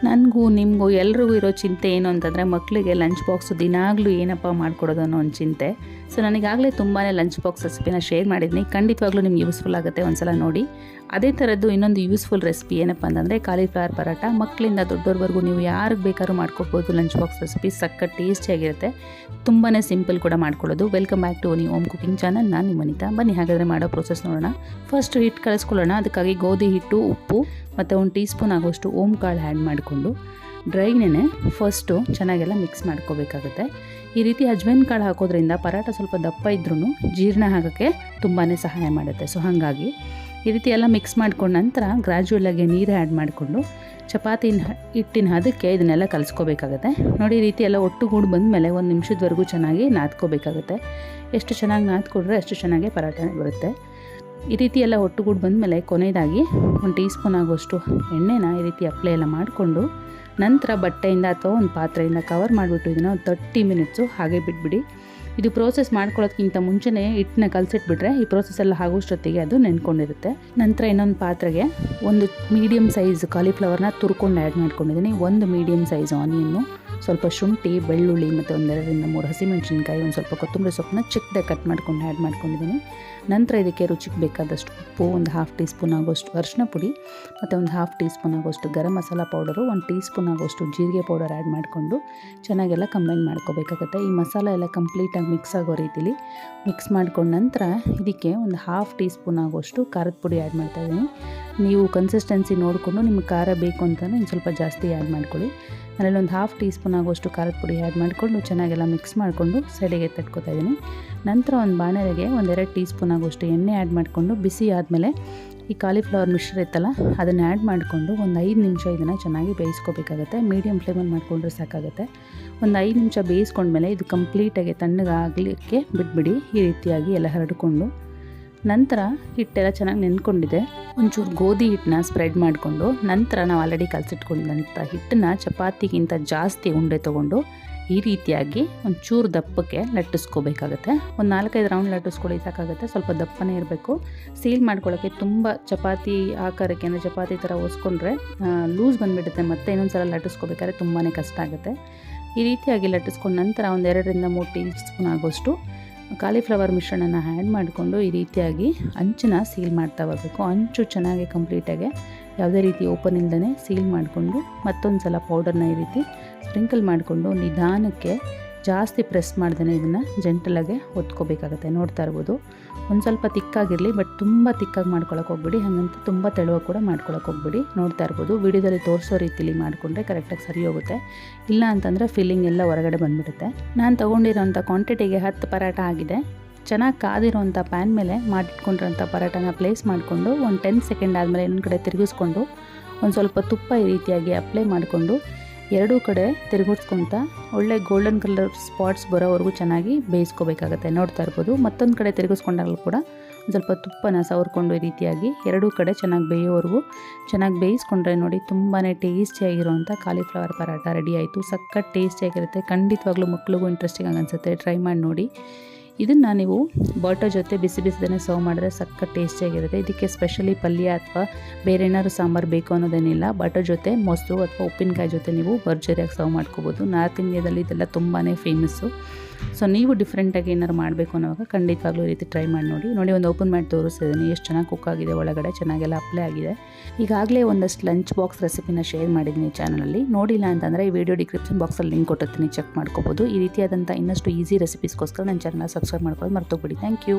ನನಗೂ ನಿಮಗೂ ಎಲ್ರಿಗೂ ಇರೋ ಚಿಂತೆ ಏನು ಅಂತಂದರೆ ಮಕ್ಕಳಿಗೆ ಲಂಚ್ ಬಾಕ್ಸು ದಿನಾಗಲೂ ಏನಪ್ಪ ಮಾಡಿಕೊಡೋದು ಅನ್ನೋ ಒಂದು ಚಿಂತೆ. ಸೊ ನನಗಾಗಲೇ ತುಂಬಾ ಲಂಚ್ ಬಾಕ್ಸ್ ರೆಸಿಪಿನ ಶೇರ್ ಮಾಡಿದ್ದೀನಿ. ಖಂಡಿತವಾಗ್ಲೂ ನಿಮ್ಗೆ ಯೂಸ್ಫುಲ್ ಆಗುತ್ತೆ, ಒಂದ್ಸಲ ನೋಡಿ. ಅದೇ ಥರದ್ದು ಇನ್ನೊಂದು ಯೂಸ್ಫುಲ್ ರೆಸಿಪಿ ಏನಪ್ಪ ಅಂತಂದರೆ ಕಾಲಿಫ್ಲವರ್ ಪರಾಟ. ಮಕ್ಕಳಿಂದ ದೊಡ್ಡವ್ರವರೆಗೂ ನೀವು ಯಾರಿಗೆ ಬೇಕಾದ್ರೂ ಮಾಡ್ಕೊಡ್ಬೋದು. ಲಂಚ್ ಬಾಕ್ಸ್ ರೆಸಿಪಿ ಸಖತ್ ಟೇಸ್ಟಿಯಾಗಿರುತ್ತೆ, ತುಂಬಾ ಸಿಂಪಲ್ ಕೂಡ ಮಾಡ್ಕೊಳ್ಳೋದು. Welcome back to Oni home cooking channel. ನಾನು ನಿಮ್ಮ ವನಿತಾ. ಬನ್ನಿ ಹಾಗಾದರೆ ಮಾಡೋ ಪ್ರೊಸೆಸ್ ನೋಡೋಣ. ಫಸ್ಟ್ ಹಿಟ್ಟು ಕಳಿಸ್ಕೊಳ್ಳೋಣ. ಅದಕ್ಕಾಗಿ ಗೋಧಿ ಹಿಟ್ಟು, ಉಪ್ಪು ಮತ್ತು 1 ಟೀ ಸ್ಪೂನ್ ಆಗೋಷ್ಟು ಓಮ್ ಕಾಳು ಆ್ಯಡ್ ಮಾಡಿಕೊಂಡು ಡ್ರೈನೇ ಫಸ್ಟು ಚೆನ್ನಾಗೆಲ್ಲ ಮಿಕ್ಸ್ ಮಾಡ್ಕೋಬೇಕಾಗುತ್ತೆ. ಈ ರೀತಿ ಅಜ್ವೈನ್ ಕಾಳು ಹಾಕೋದ್ರಿಂದ ಪರಾಟ ಸ್ವಲ್ಪ ದಪ್ಪ ಇದ್ರೂ ಜೀರ್ಣ ಆಗೋಕ್ಕೆ ತುಂಬಾ ಸಹಾಯ ಮಾಡುತ್ತೆ. ಸೊ ಹಾಗಾಗಿ ಈ ರೀತಿ ಎಲ್ಲ ಮಿಕ್ಸ್ ಮಾಡ್ಕೊಂಡ ನಂತರ ಗ್ರ್ಯಾಜುವಲಾಗಿ ನೀರು ಆ್ಯಡ್ ಮಾಡಿಕೊಂಡು ಚಪಾತಿ ಹಿಟ್ಟಿನ ಅದಕ್ಕೆ ಇದನ್ನೆಲ್ಲ ಕಲಿಸ್ಕೋಬೇಕಾಗತ್ತೆ. ನೋಡಿ, ಈ ರೀತಿ ಎಲ್ಲ ಒಟ್ಟುಗೂಡಿ ಬಂದಮೇಲೆ 1 ನಿಮಿಷದವರೆಗೂ ಚೆನ್ನಾಗಿ ನಾದ್ಕೋಬೇಕಾಗುತ್ತೆ. ಎಷ್ಟು ಚೆನ್ನಾಗಿ ನಾದ್ಕೊಂಡ್ರೆ ಅಷ್ಟು ಚೆನ್ನಾಗಿ ಪರಾಟ ಬರುತ್ತೆ. ಈ ರೀತಿ ಎಲ್ಲ ಒಟ್ಟುಗೂಡಿ ಬಂದಮೇಲೆ ಕೊನೆಯದಾಗಿ 1 ಟೀ ಸ್ಪೂನ್ ಆಗೋಷ್ಟು ಎಣ್ಣೆನ ಈ ರೀತಿ ಅಪ್ಲೈ ಎಲ್ಲ ಮಾಡಿಕೊಂಡು ನಂತರ ಬಟ್ಟೆಯಿಂದ ಅಥವಾ ಒಂದು ಪಾತ್ರೆಯಿಂದ ಕವರ್ ಮಾಡಿಬಿಟ್ಟು ಇದನ್ನು 30 ಮಿನಿಟ್ಸು ಹಾಗೆ ಬಿಟ್ಬಿಡಿ. ಇದು ಪ್ರೋಸೆಸ್ ಮಾಡ್ಕೊಳ್ಳೋದಕ್ಕಿಂತ ಮುಂಚೆನೇ ಹಿಟ್ಟನ್ನ ಕಲಸಿಟ್ಬಿಟ್ರೆ ಈ ಪ್ರೋಸೆಸ್ ಎಲ್ಲ ಆಗೋಷ್ಟೊತ್ತಿಗೆ ಅದು ನೆನ್ಕೊಂಡಿರುತ್ತೆ. ನಂತರ ಇನ್ನೊಂದು ಪಾತ್ರೆಗೆ ಒಂದು ಮೀಡಿಯಮ್ ಸೈಜ್ ಕಾಲಿಫ್ಲವರ್ನ ತುರ್ಕೊಂಡು ಆ್ಯಡ್ ಮಾಡ್ಕೊಂಡಿದ್ದೀನಿ. 1 ಮೀಡಿಯಮ್ ಸೈಜ್ ಆನಿಯನ್ನು, ಸ್ವಲ್ಪ ಶುಂಠಿ, ಬೆಳ್ಳುಳ್ಳಿ ಮತ್ತು 1 2 3 ಹಸಿಮೆಣಸಿನ್ಕಾಯಿ, ಒಂದು ಸ್ವಲ್ಪ ಕೊತ್ತಂಬರಿ ಸೊಪ್ಪನ್ನ ಚಿಕ್ಕದಾಗಿ ಕಟ್ ಮಾಡ್ಕೊಂಡು ಆ್ಯಡ್ ಮಾಡ್ಕೊಂಡಿದ್ದೀನಿ. ನಂತರ ಇದಕ್ಕೆ ರುಚಿಗೆ ಬೇಕಾದಷ್ಟು ಉಪ್ಪು, ಒಂದು 1/2 ಟೀ ಸ್ಪೂನ್ ಆಗೋಷ್ಟು ಅರಿಶಿನ ಪುಡಿ ಮತ್ತು ಒಂದು 1/2 ಟೀ ಸ್ಪೂನ್ ಆಗೋಷ್ಟು garam masala powder, 1 tea spoon ಆಗೋಷ್ಟು ಜೀರಿಗೆ ಪೌಡರ್ ಆ್ಯಡ್ ಮಾಡಿಕೊಂಡು ಚೆನ್ನಾಗೆಲ್ಲ ಕಂಬೈನ್ ಮಾಡ್ಕೋಬೇಕಾಗುತ್ತೆ. ಈ ಮಸಾಲ ಎಲ್ಲ ಕಂಪ್ಲೀಟಾಗಿ ಮಿಕ್ಸ್ ಆಗೋ ರೀತಿಲಿ ಮಿಕ್ಸ್ ಮಾಡ್ಕೊಂಡ ನಂತರ ಇದಕ್ಕೆ ಒಂದು 1/2 ಟೀ ಸ್ಪೂನ್ ಆಗೋಷ್ಟು ಖಾರದ ಪುಡಿ ಆ್ಯಡ್ ಮಾಡ್ತಾಯಿದ್ದೀನಿ. ನೀವು ಕನ್ಸಿಸ್ಟೆನ್ಸಿ ನೋಡಿಕೊಂಡು ನಿಮಗೆ ಖಾರ ಬೇಕು ಅಂತಲೇ ಇನ್ನು ಸ್ವಲ್ಪ ಜಾಸ್ತಿ ಆ್ಯಡ್ ಮಾಡ್ಕೊಳ್ಳಿ. ಅದರಲ್ಲಿ ಒಂದು 1/2 ಟೀ ಸ್ಪೂನ್ ಆಗೋಷ್ಟು ಖಾರದ ಪುಡಿ ಆ್ಯಡ್ ಮಾಡಿಕೊಂಡು ಚೆನ್ನಾಗೆಲ್ಲ ಮಿಕ್ಸ್ ಮಾಡಿಕೊಂಡು ಸೈಡಿಗೆ ತೆಗ್ದುಕೊತಾ ಇದ್ದೀನಿ. ನಂತರ ಒಂದು ಬಾಣಲೆಗೆ 1 2 ಟೀ ಸ್ಪೂನ್ ಆಗೋಷ್ಟು ಎಣ್ಣೆ ಆ್ಯಡ್ ಮಾಡಿಕೊಂಡು ಬಿಸಿ ಆದಮೇಲೆ ಈ ಕಾಲಿಫ್ಲವರ್ ಮಿಶ್ರ ಇತ್ತಲ್ಲ ಅದನ್ನು ಆ್ಯಡ್ ಮಾಡಿಕೊಂಡು ಒಂದು 5 ನಿಮಿಷ ಇದನ್ನು ಚೆನ್ನಾಗಿ ಬೇಯಿಸ್ಕೋಬೇಕಾಗತ್ತೆ. ಮೀಡಿಯಮ್ ಫ್ಲೇಮಲ್ಲಿ ಮಾಡಿಕೊಂಡ್ರೆ ಸಾಕಾಗುತ್ತೆ. ಒಂದು 5 ನಿಮಿಷ ಬೇಯಿಸ್ಕೊಂಡ್ಮೇಲೆ ಇದು ಕಂಪ್ಲೀಟಾಗಿ ತಣ್ಣಗಾಗಲಿಕ್ಕೆ ಬಿಟ್ಬಿಡಿ. ಈ ರೀತಿಯಾಗಿ ಎಲ್ಲ ಹರಡಿಕೊಂಡು ನಂತರ ಹಿಟ್ಟೆಲ್ಲ ಚೆನ್ನಾಗಿ ನೆನ್ಕೊಂಡಿದೆ. ಒಂಚೂರು ಗೋಧಿ ಹಿಟ್ಟನ್ನ ಸ್ಪ್ರೆಡ್ ಮಾಡಿಕೊಂಡು ನಂತರ ನಾವು ಆಲ್ರೆಡಿ ಕಲಸಿಟ್ಕೊಂಡಿದ್ದಂಥ ಹಿಟ್ಟನ್ನ ಚಪಾತಿಗಿಂತ ಜಾಸ್ತಿ ಉಂಡೆ ತೊಗೊಂಡು ಈ ರೀತಿಯಾಗಿ ಒಂಚೂರು ದಪ್ಪಕ್ಕೆ ಲಟ್ಟಿಸ್ಕೋಬೇಕಾಗತ್ತೆ. ಒಂದು 4-5 ರೌಂಡ್ ಲಟ್ಟಿಸ್ಕೊಳ್ಳಿ ಸಾಕಾಗುತ್ತೆ. ಸ್ವಲ್ಪ ದಪ್ಪನೇ ಇರಬೇಕು. ಸೀಲ್ ಮಾಡ್ಕೊಳ್ಳೋಕ್ಕೆ ತುಂಬ ಚಪಾತಿ ಆಕಾರಕ್ಕೆ, ಅಂದರೆ ಚಪಾತಿ ಥರ ಒಸ್ಕೊಂಡ್ರೆ ಲೂಸ್ ಬಂದುಬಿಡುತ್ತೆ. ಮತ್ತೆ ಇನ್ನೊಂದು ಸಲ ಲಟ್ಟಿಸ್ಕೋಬೇಕಾದ್ರೆ ತುಂಬಾ ಕಷ್ಟ ಆಗುತ್ತೆ. ಈ ರೀತಿಯಾಗಿ ಲಟ್ಟಿಸ್ಕೊಂಡ ನಂತರ ಒಂದು 2 3 ಟೀ ಸ್ಪೂನ್ ಆಗೋಷ್ಟು ಕಾಲಿಫ್ಲವರ್ ಮಿಶ್ರಣನ ಆ್ಯಡ್ ಮಾಡಿಕೊಂಡು ಈ ರೀತಿಯಾಗಿ ಅಂಚನ್ನ ಸೀಲ್ ಮಾಡ್ತಾ ಬರಬೇಕು. ಅಂಚು ಚೆನ್ನಾಗಿ ಕಂಪ್ಲೀಟಾಗಿ ಯಾವುದೇ ರೀತಿ ಓಪನ್ ಇಲ್ಲದೇ ಸೀಲ್ ಮಾಡಿಕೊಂಡು ಮತ್ತೊಂದು ಸಲ ಪೌಡರ್ನ ಈ ರೀತಿ ಸ್ಪ್ರಿಂಕಲ್ ಮಾಡಿಕೊಂಡು ನಿಧಾನಕ್ಕೆ ಜಾಸ್ತಿ ಪ್ರೆಸ್ ಮಾಡ್ದೇ ಇದನ್ನು ಜೆಂಟಲಾಗೆ ಒತ್ಕೋಬೇಕಾಗತ್ತೆ. ನೋಡ್ತಾ ಇರ್ಬೋದು, ಒಂದು ಸ್ವಲ್ಪ ತಿಕ್ಕಾಗಿರಲಿ, ಬಟ್ ತುಂಬ ತಿಕ್ಕಾಗಿ ಮಾಡ್ಕೊಳಕ್ಕೆ ಹೋಗ್ಬಿಡಿ, ಹಾಗಂತ ತುಂಬ ತೆಳುವಾಗಿ ಕೂಡ ಮಾಡ್ಕೊಳಕ್ಕೆ ಹೋಗ್ಬಿಡಿ. ನೋಡ್ತಾ ಇರ್ಬೋದು, ವಿಡಿಯೋದಲ್ಲಿ ತೋರಿಸೋ ರೀತಿಲಿ ಮಾಡಿಕೊಂಡ್ರೆ ಕರೆಕ್ಟಾಗಿ ಸರಿ ಹೋಗುತ್ತೆ. ಇಲ್ಲ ಅಂತಂದರೆ ಫಿಲ್ಲಿಂಗ್ ಎಲ್ಲ ಹೊರಗಡೆ ಬಂದುಬಿಡುತ್ತೆ. ನಾನು ತೊಗೊಂಡಿರೋಂಥ ಕ್ವಾಂಟಿಟಿಗೆ 10 ಪರಾಟ ಆಗಿದೆ. ಚೆನ್ನಾಗಿ ಕಾದಿರೋಂಥ ಪ್ಯಾನ್ ಮೇಲೆ ಮಾಡಿಟ್ಕೊಂಡಿರೋಂಥ ಪರಾಟನ ಪ್ಲೇಸ್ ಮಾಡಿಕೊಂಡು ಒಂದು 10 ಸೆಕೆಂಡ್ ಆದಮೇಲೆ ಇನ್ನೊಂದು ಕಡೆ ತಿರುಗಿಸ್ಕೊಂಡು ಒಂದು ಸ್ವಲ್ಪ ತುಪ್ಪ ಈ ರೀತಿಯಾಗಿ ಅಪ್ಲೈ ಮಾಡಿಕೊಂಡು ಎರಡೂ ಕಡೆ ತಿರುಗಿಸ್ಕೊತ ಒಳ್ಳೆ ಗೋಲ್ಡನ್ ಕಲರ್ ಸ್ಪಾಟ್ಸ್ ಬರೋವರೆಗೂ ಚೆನ್ನಾಗಿ ಬೇಯಿಸ್ಕೋಬೇಕಾಗತ್ತೆ. ನೋಡ್ತಾ ಇರ್ಬೋದು, ಮತ್ತೊಂದು ಕಡೆ ತಿರುಗಿಸ್ಕೊಂಡಾಗಲೂ ಕೂಡ ಒಂದು ಸ್ವಲ್ಪ ತುಪ್ಪನ ಸವರ್ಕೊಂಡು ಈ ರೀತಿಯಾಗಿ ಎರಡೂ ಕಡೆ ಚೆನ್ನಾಗಿ ಬೇಯೋವರೆಗೂ ಚೆನ್ನಾಗಿ ಬೇಯಿಸ್ಕೊಂಡ್ರೆ ನೋಡಿ ತುಂಬಾ ಟೇಸ್ಟಿಯಾಗಿರೋಂಥ ಕಾಲಿಫ್ಲವರ್ ಪರಾಟ ರೆಡಿ ಆಯಿತು. ಸಖತ್ ಟೇಸ್ಟಿಯಾಗಿರುತ್ತೆ. ಖಂಡಿತವಾಗ್ಲೂ ಮಕ್ಳಿಗೂ ಇಂಟ್ರೆಸ್ಟಿಂಗ್ ಆಗಿ ಅನಿಸುತ್ತೆ. ಟ್ರೈ ಮಾಡಿ ನೋಡಿ. ಇದನ್ನು ನೀವು ಬಟರ್ ಜೊತೆ ಬಿಸಿ ಬಿಸಿದೇ ಸರ್ವ್ ಮಾಡಿದ್ರೆ ಸಖತ್ ಟೇಸ್ಟಿಯಾಗಿರುತ್ತೆ. ಇದಕ್ಕೆ ಸ್ಪೆಷಲಿ ಪಲ್ಯ ಅಥವಾ ಬೇರೆ ಏನಾದ್ರು ಸಾಂಬಾರು ಬೇಕು ಅನ್ನೋದೇನಿಲ್ಲ. ಬಟರ್ ಜೊತೆ ಮೊಸರು ಅಥವಾ ಉಪ್ಪಿನಕಾಯಿ ಜೊತೆ ನೀವು ಭರ್ಜರಿಯಾಗಿ ಸರ್ವ್ ಮಾಡ್ಕೋಬೋದು. ನಾರ್ತ್ ಇಂಡಿಯಾದಲ್ಲಿ ಇದೆಲ್ಲ ತುಂಬಾ ಫೇಮಸ್ಸು. ಸೊ ನೀವು ಡಿಫ್ರೆಂಟಾಗಿ ಏನಾದ್ರು ಮಾಡಬೇಕು ಅನ್ನೋವಾಗ ಖಂಡಿತವಾಗ್ಲೂ ಈ ರೀತಿ ಟ್ರೈ ಮಾಡಿ ನೋಡಿ. ನೋಡಿ, ಒಂದು ಓಪನ್ ಮಾಡಿ ತೋರಿಸ್ತಿದ್ದೀನಿ ಎಷ್ಟು ಚೆನ್ನಾಗಿ ಕುಕ್ ಆಗಿದೆ, ಒಳಗಡೆ ಚೆನ್ನಾಗೆಲ್ಲ ಅಪ್ಲೈ ಆಗಿದೆ. ಈಗಾಗಲೇ ಒಂದಷ್ಟು ಲಂಚ್ ಬಾಕ್ಸ್ ರೆಸಿಪಿನ ಶೇರ್ ಮಾಡಿದ್ದೀನಿ ಚಾನಲಲ್ಲಿ. ನೋಡಿಲ್ಲ ಅಂತಂದರೆ ಈ ವಿಡಿಯೋ ಡಿಸ್ಕ್ರಿಪ್ಷನ್ ಬಾಕ್ಸಲ್ಲಿ ಲಿಂಕ್ ಕೊಟ್ಟಿರ್ತೀನಿ, ಚೆಕ್ ಮಾಡ್ಕೋಬೋದು. ಈ ರೀತಿಯಾದಂಥ ಇನ್ನಷ್ಟು ಈಸಿ ರೆಸಿಪೀಸ್ಗೋಸ್ಕರ ನನ್ನ ಚಾನಲ್ ಸಬ್ಸ್ಕ್ರೈಬ್ ಮಾಡ್ಕೊಳ್ಳೋದು ಮರ್ತೋಗ್ಬಿಡಿ. Thank you.